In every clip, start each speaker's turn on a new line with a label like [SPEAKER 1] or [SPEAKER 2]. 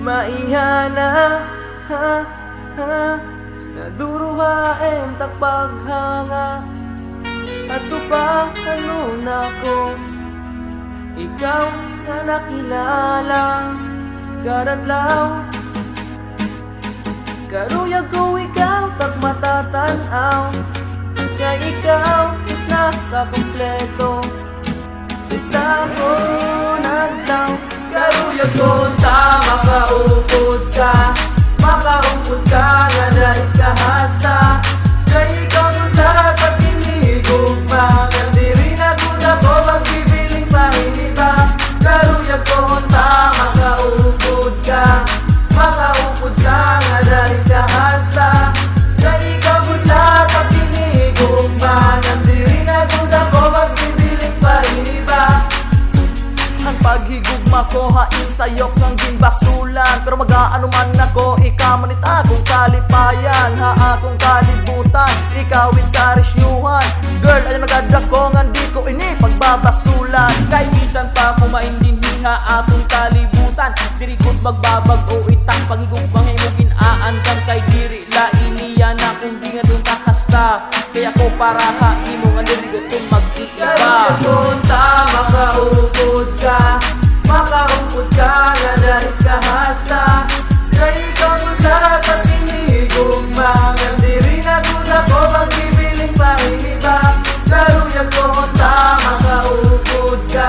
[SPEAKER 1] maihana ha ha naduruhaem takpaghanga ato pa kanuna ko ikaw na nakilala karadlaw karuyag ko ikaw tag matatanaw kay ikaw nakakompleto kita ko naglaw karuyag ko ta makaupod ka nga dahil kahasta kay ikaw naglaw pag inigugma kandiri na kuda ko magbibiling pahiniba karuyag ko ta makaupod ka nga dahil kahasta kay ikaw naglaw pag inigugma kandiri na kuda ko magbibiling pahiniba ang paghigugma ko hain sayok ng ginbasulan pero mag-aano man ako ikaw manit akong kalipayan ha akong kalibutan ikaw ikarisyuhan girl ayaw nagadra ko nga di ko ini pagbabasulan kay bisan pa ko maintindiha atong kalibutan dirikot magbabag o itang paghigugmang imugin aankan kay diri la iniyan akong di nga dun kakasta kaya ko para haimo nga dirikot kung mag-iiba punta makaupod ka nga dahil kahasta kay ikaw naglahat at inigugma kandiri na kuda ko magbibiling pahiniba karuyag ko ta makaupod ka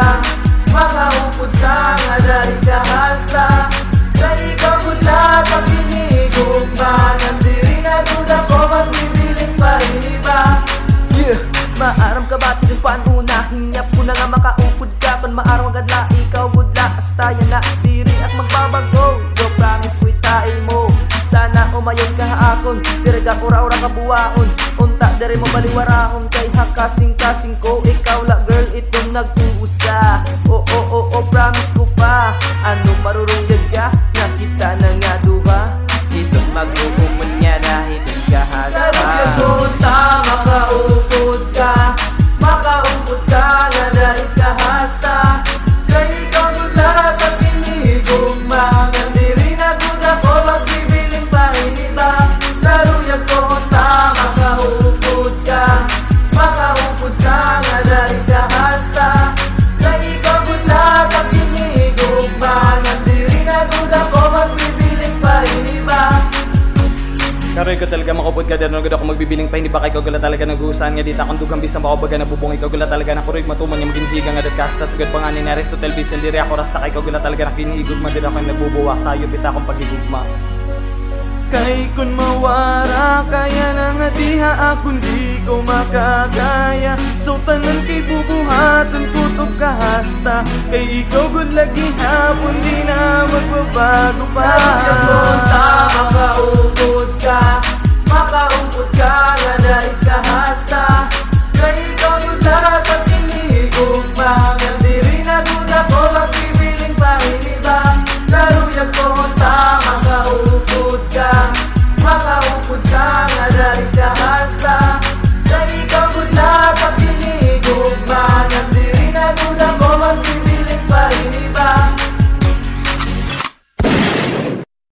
[SPEAKER 1] nga dahil kahasta kay ikaw naglahat at inigugma kandiri na kuda ko magbibiling pahiniba maaram ka ba tigil panuna hinyap ko na nga makaupod ka kung maaram agad ikaw gudla hasta yan na diri at magbabago yo promise ko itain mo sana umayon ka akon diraga ura-ura ka buwaon unta diri mo baliwarahon kay hakasing-kasing ko ikaw la girl itong nag-uusa o promise ko pa ano marurunggag ka nakita na nga duha itong mag-uumon niya dahil kahasta karuyag ko ta makaupod ka nga dahil kahasta kay ikaw naglahat at inigugma kandiri na kuda ko magbibiling pahiniba karuyag ko ta makaupod ka nga dahil kahasta kay ikaw naglahat at inigugma kandiri na kuda ko magbibiling pahiniba karoy ko talaga makupod ka dyan nagod ako magbibiling pa hindi ba kay kagula talaga nag-uusaan nga dita kung dugang bisa makabaga nabubong ikagula talaga na kuroy matuman yung maginsiga nga datkasta sugad pa nga ni Aristotle bisan diri ako rasta kay kagula talaga na kinigugma din ako yung nagbubuwa sayo bita akong pagigugma kay kun mawara kaya na nga diha akong di ko makakaya so tanan kay bubuhatan kutob kahasta kay ikaw good lagi hapon di na magbabago pa makaupod ka nga dahil